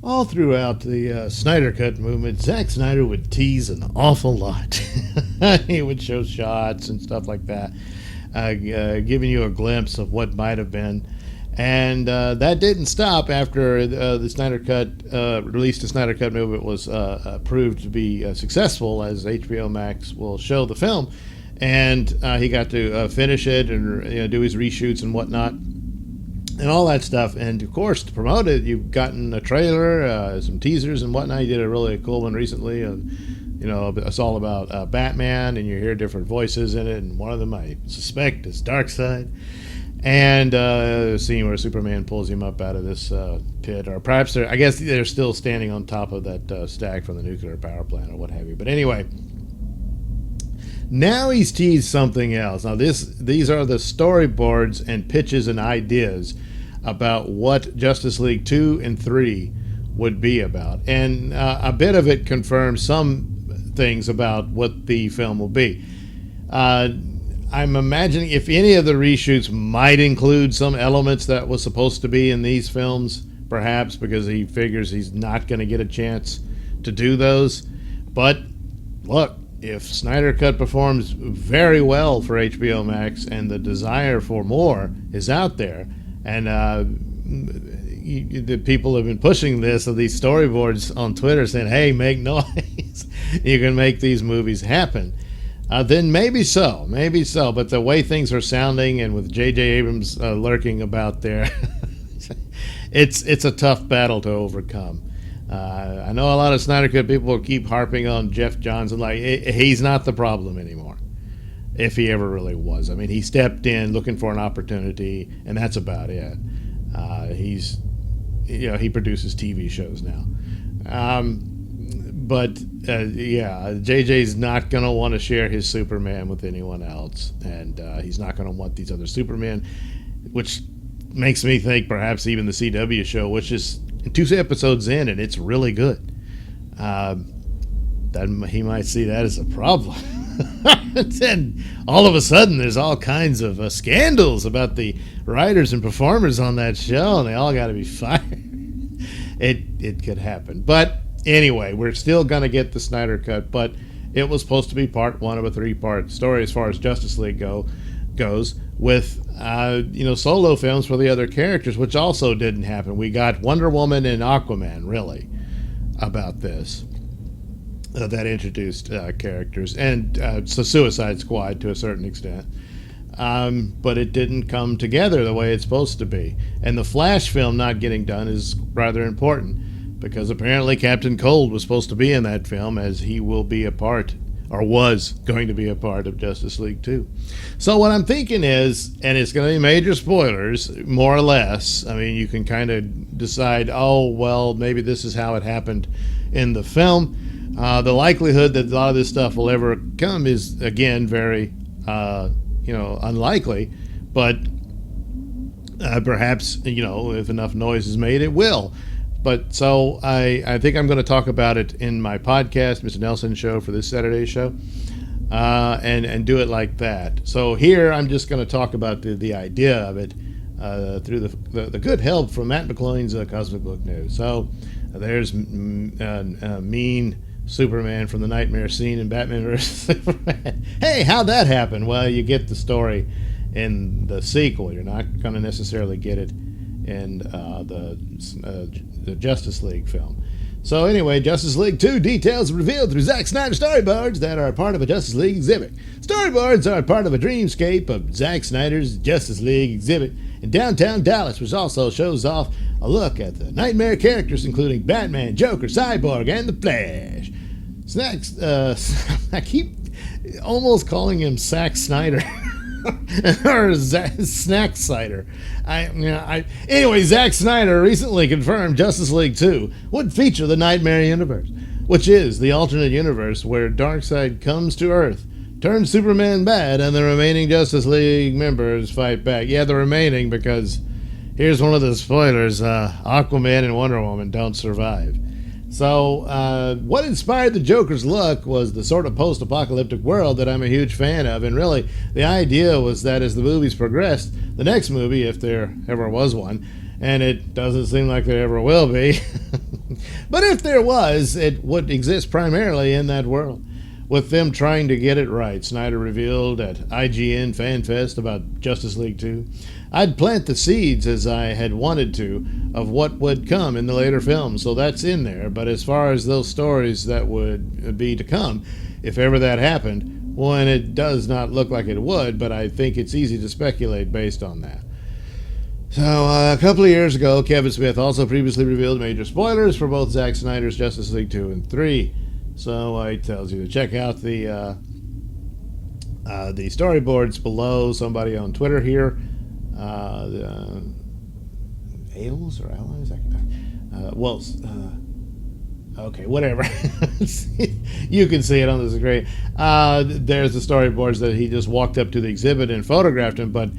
All throughout the Snyder Cut movement, Zack Snyder would tease an awful lot. He would show shots and stuff like that, giving you a glimpse of what might have been. And that didn't stop after the Snyder Cut released. The Snyder Cut movement was proved to be successful, as HBO Max will show the film, and he got to finish it and do his reshoots and whatnot and all that stuff. And of course, to promote it, you've gotten a trailer, some teasers and whatnot. You did a really cool one recently. It's all about Batman, and you hear different voices in it. And one of them, I suspect, is Darkseid. And a scene where Superman pulls him up out of this pit, or perhaps I guess they're still standing on top of that stack from the nuclear power plant, or what have you. But anyway, now he's teased something else. Now these are the storyboards and pitches and ideas about what Justice League 2 and 3 would be about. And a bit of it confirms some things about what the film will be. I'm imagining if any of the reshoots might include some elements that was supposed to be in these films, perhaps because he figures he's not going to get a chance to do those. But look, if Snyder Cut performs very well for HBO Max and the desire for more is out there, and the people have been pushing this of these storyboards on Twitter saying, hey, make noise. You can make these movies happen. Then maybe so. But the way things are sounding, and with J.J. Abrams lurking about there, it's a tough battle to overcome. I know a lot of Snyder Cut people will keep harping on Jeff Johns, and like he's not the problem anymore, if he ever really was. I mean, he stepped in looking for an opportunity, and that's about it. He produces TV shows now. But JJ's not going to want to share his Superman with anyone else, and he's not going to want these other Supermen, which makes me think perhaps even the CW show, which is 2 episodes in, and it's really good. That he might see that as a problem. And all of a sudden, there's all kinds of scandals about the writers and performers on that show, and they all got to be fired. It could happen, but anyway, we're still going to get the Snyder Cut, but it was supposed to be part 1 of a 3-part story as far as Justice League goes, with solo films for the other characters, which also didn't happen. We got Wonder Woman and Aquaman, really, about this. That introduced characters, and so Suicide Squad to a certain extent. But it didn't come together the way it's supposed to be. And the Flash film not getting done is rather important, because apparently Captain Cold was supposed to be in that film, as he will be a part, or was going to be a part, of Justice League 2. So what I'm thinking is, and it's going to be major spoilers, more or less. I mean, you can kind of decide, oh, well, maybe this is how it happened in the film. The likelihood that a lot of this stuff will ever come is, again, very, unlikely. But perhaps, if enough noise is made, it will. But so I think I'm going to talk about it in my podcast, Mr Nailsin Show, for this Saturday show, and do it like that. So here I'm just going to talk about the idea of it through the good help from Matt McClone's Cosmic Book News. So there's mean Superman from the nightmare scene in Batman vs. Superman. Hey, how'd that happen? Well, you get the story in the sequel. You're not going to necessarily get it in the Justice League film. So anyway, Justice League 2 details revealed through Zack Snyder storyboards that are part of a Justice League exhibit. Storyboards are part of a dreamscape of Zack Snyder's Justice League exhibit in downtown Dallas, which also shows off a look at the nightmare characters, including Batman, Joker, Cyborg, and the Flash. Snacks, I keep almost calling him Zack Snyder. Or Snack Cider. Anyway, Zack Snyder recently confirmed Justice League 2 would feature the Nightmare Universe, which is the alternate universe where Darkseid comes to Earth, turns Superman bad, and the remaining Justice League members fight back. Yeah, the remaining, because here's one of the spoilers: Aquaman and Wonder Woman don't survive. So what inspired the Joker's look was the sort of post-apocalyptic world that I'm a huge fan of, and really the idea was that as the movies progressed, the next movie, if there ever was one, and it doesn't seem like there ever will be, But if there was, it would exist primarily in that world, with them trying to get it right. Snyder revealed at IGN FanFest about Justice League 2. I'd plant the seeds, as I had wanted to, of what would come in the later films, so that's in there. But as far as those stories that would be to come, if ever that happened, well, and it does not look like it would, but I think it's easy to speculate based on that. So, a couple of years ago, Kevin Smith also previously revealed major spoilers for both Zack Snyder's Justice League 2 and 3. So, he tells you to check out the storyboards below. Somebody on Twitter here, Ales or Allies? Okay, whatever. You can see it on the screen. There's the storyboards that he just walked up to the exhibit and photographed him, but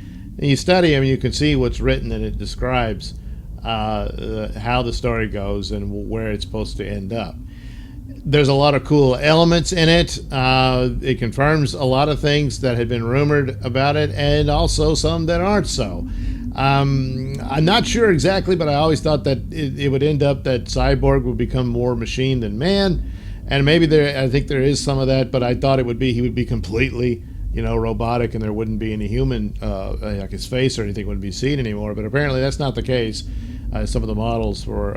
you study them, you can see what's written, and it describes how the story goes and where it's supposed to end up. There's a lot of cool elements in it. It confirms a lot of things that had been rumored about it, and also some that aren't so. I'm not sure exactly, but I always thought that it would end up that Cyborg would become more machine than man, and maybe I think there is some of that, but I thought he would be completely, robotic, and there wouldn't be any human, like his face or anything wouldn't be seen anymore. But apparently that's not the case. Some of the models for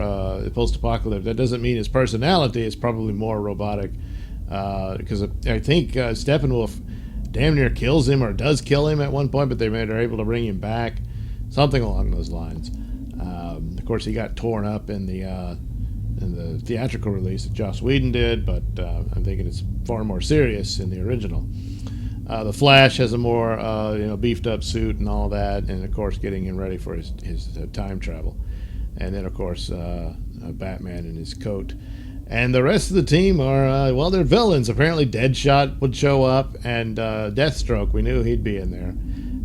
post-apocalypse, that doesn't mean his personality is probably more robotic, because I think Steppenwolf damn near kills him or does kill him at one point, but they're able to bring him back, something along those lines. Of course, he got torn up in the theatrical release that Joss Whedon did, but I'm thinking it's far more serious in the original. The Flash has a more beefed up suit and all that, and of course getting him ready for his time travel. And then of course Batman in his coat. And the rest of the team are, they're villains. Apparently Deadshot would show up, and Deathstroke, we knew he'd be in there.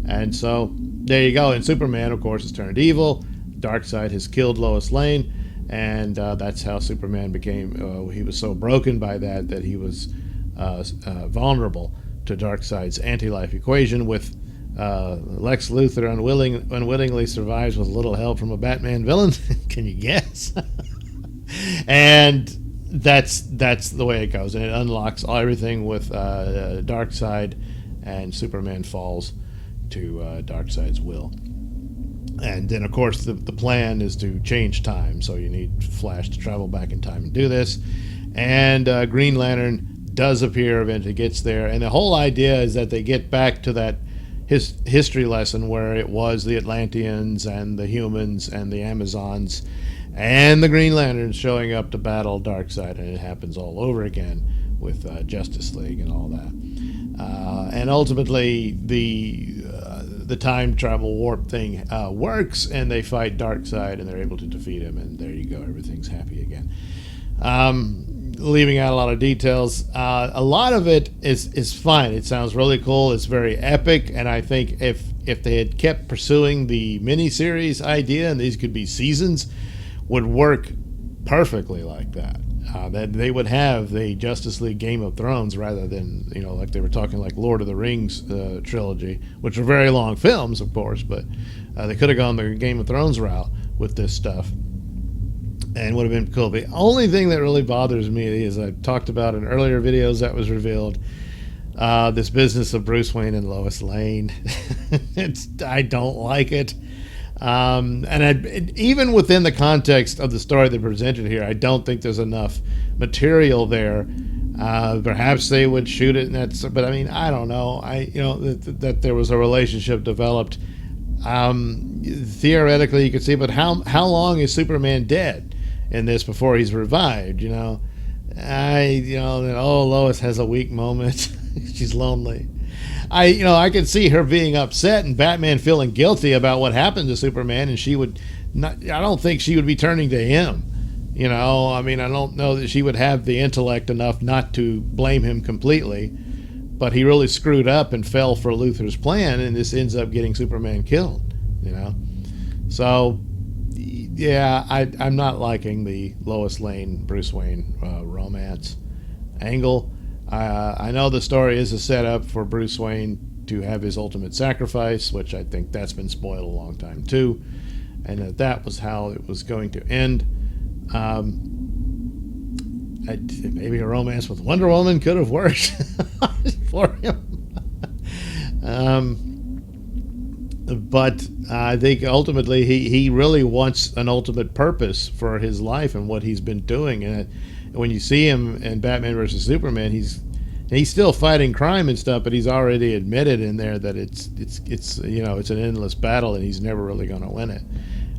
And so there you go. And Superman, of course, has turned evil. Darkseid has killed Lois Lane, and that's how Superman became, he was so broken by that he was vulnerable to Darkseid's anti-life equation, with Lex Luthor unwillingly survives with little help from a Batman villain. Can you guess? And that's the way it goes, and it unlocks everything with Darkseid, and Superman falls to Darkseid's will. And then, of course, the plan is to change time, so you need Flash to travel back in time and do this. And Green Lantern does appear, eventually gets there, and the whole idea is that they get back to that history lesson where it was the Atlanteans and the humans and the Amazons and the Green Lanterns showing up to battle Darkseid, and it happens all over again with Justice League and all that. And ultimately, the time travel warp thing works, and they fight Darkseid, and they're able to defeat him, and there you go, everything's happy again. Leaving out a lot of details. A lot of it is fine. It sounds really cool. It's very epic, and I think if they had kept pursuing the miniseries idea, and these could be seasons, would work perfectly like that. That they would have the Justice League Game of Thrones rather than, like they were talking like Lord of the Rings trilogy, which are very long films, of course, but they could have gone the Game of Thrones route with this stuff, and would have been cool. The only thing that really bothers me is, I talked about in earlier videos that was revealed, this business of Bruce Wayne and Lois Lane. I don't like it. Even within the context of the story they presented here, I don't think there's enough material there. Perhaps they would shoot it, but I mean, I don't know. That there was a relationship developed. Theoretically, you could see, but how long is Superman dead in this before he's revived? Lois has a weak moment. She's lonely. I could see her being upset and Batman feeling guilty about what happened to Superman, and she would not. I don't think she would be turning to him. I don't know that she would have the intellect enough not to blame him completely. But he really screwed up and fell for Luthor's plan, and this ends up getting Superman killed. So yeah, I'm not liking the Lois Lane Bruce Wayne romance angle. I know the story is a setup for Bruce Wayne to have his ultimate sacrifice, which I think that's been spoiled a long time too, and that was how it was going to end. maybe a romance with Wonder Woman could have worked for him. But I think ultimately he really wants an ultimate purpose for his life and what he's been doing. And when you see him in Batman versus Superman, he's still fighting crime and stuff, but he's already admitted in there that it's an endless battle and he's never really going to win it,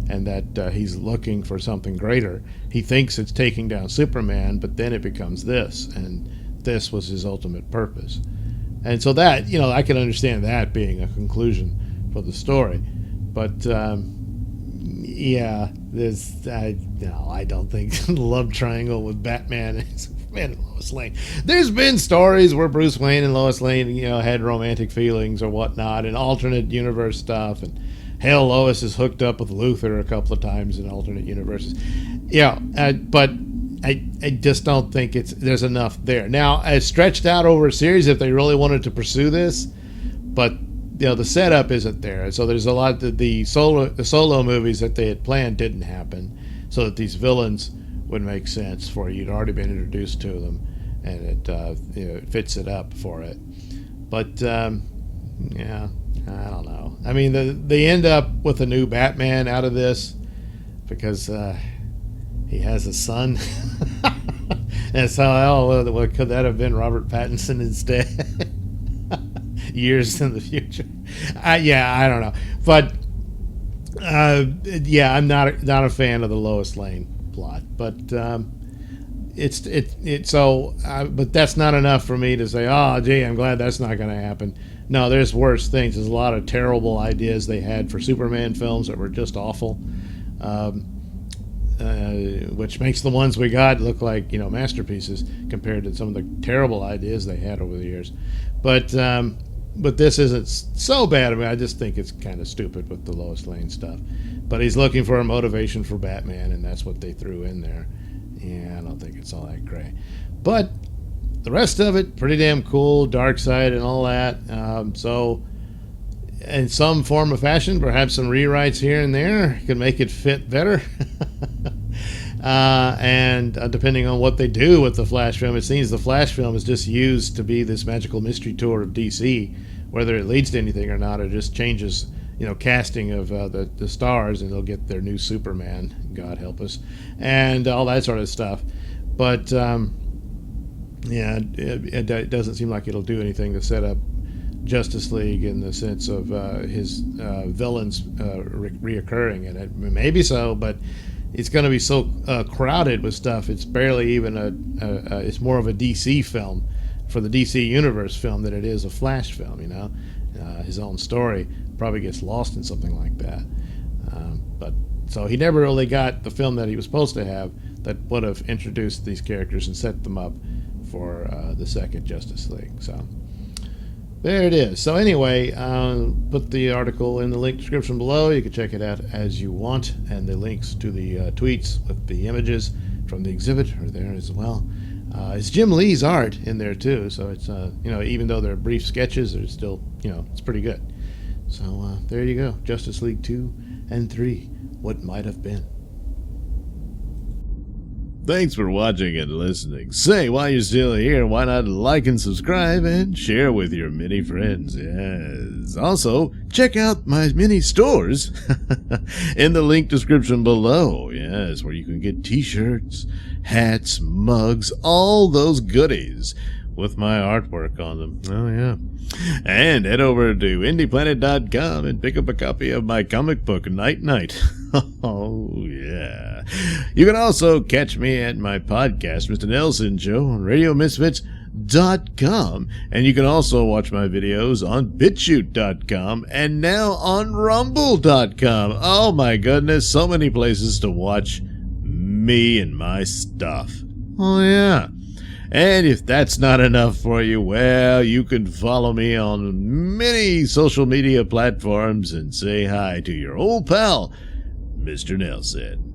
and that he's looking for something greater. He thinks it's taking down Superman, but then it becomes this, and this was his ultimate purpose. And so that, I can understand that being a conclusion for the story. But yeah, I don't think the love triangle with Batman and Lois Lane. There's been stories where Bruce Wayne and Lois Lane, had romantic feelings or whatnot, and alternate universe stuff, and hell, Lois is hooked up with Luthor a couple of times in alternate universes. But I just don't think there's enough there. Now, it's stretched out over a series if they really wanted to pursue this, but the setup isn't there. So there's a lot that the solo movies that they had planned didn't happen, so that these villains would make sense for you. You'd already been introduced to them, and it fits it up for it. But yeah, I don't know. I mean, they end up with a new Batman out of this because he has a son. And so, could that have been Robert Pattinson instead? Years in the future. I don't know. But I'm not a fan of the Lois Lane plot. But but that's not enough for me to say, oh, gee, I'm glad that's not going to happen. No, there's worse things. There's a lot of terrible ideas they had for Superman films that were just awful, which makes the ones we got look like masterpieces compared to some of the terrible ideas they had over the years. But this isn't so bad. I mean, I just think it's kind of stupid with the Lois Lane stuff. But he's looking for a motivation for Batman, and that's what they threw in there. Yeah, I don't think it's all that great. But the rest of it, pretty damn cool, Darkseid and all that. So, in some form of fashion, perhaps some rewrites here and there could make it fit better. And depending on what they do with the Flash film, it seems the Flash film is just used to be this magical mystery tour of DC. Whether it leads to anything or not, it just changes, casting of the stars, and they'll get their new Superman, God help us, and all that sort of stuff. But yeah, it doesn't seem like it'll do anything to set up Justice League in the sense of his villains reoccurring in it. Maybe so, but it's going to be so crowded with stuff. It's barely even it's more of a DC film for the DC Universe film than it is a Flash film. His own story probably gets lost in something like that. But so he never really got the film that he was supposed to have that would have introduced these characters and set them up for the second Justice League. So there it is. So anyway, put the article in the link description below. You can check it out as you want, and the links to the tweets with the images from the exhibit are there as well. It's Jim Lee's art in there too, so it's even though they're brief sketches, they're still it's pretty good. So there you go, Justice League 2 and 3, What Might Have Been. Thanks for watching and listening. Say, while you're still here, why not like and subscribe and share with your many friends? Yes. Also, check out my mini stores in the link description below. Yes, where you can get t-shirts, hats, mugs, all those goodies with my artwork on them. Oh, yeah. And head over to indieplanet.com and pick up a copy of my comic book, Night Night. Oh, yeah. You can also catch me at my podcast, Mr Nailsin Show, on RadioMisfits.com. And you can also watch my videos on BitChute.com and now on Rumble.com. Oh, my goodness. So many places to watch me and my stuff. Oh, yeah. And if that's not enough for you, well, you can follow me on many social media platforms and say hi to your old pal, Mr. Nailsin.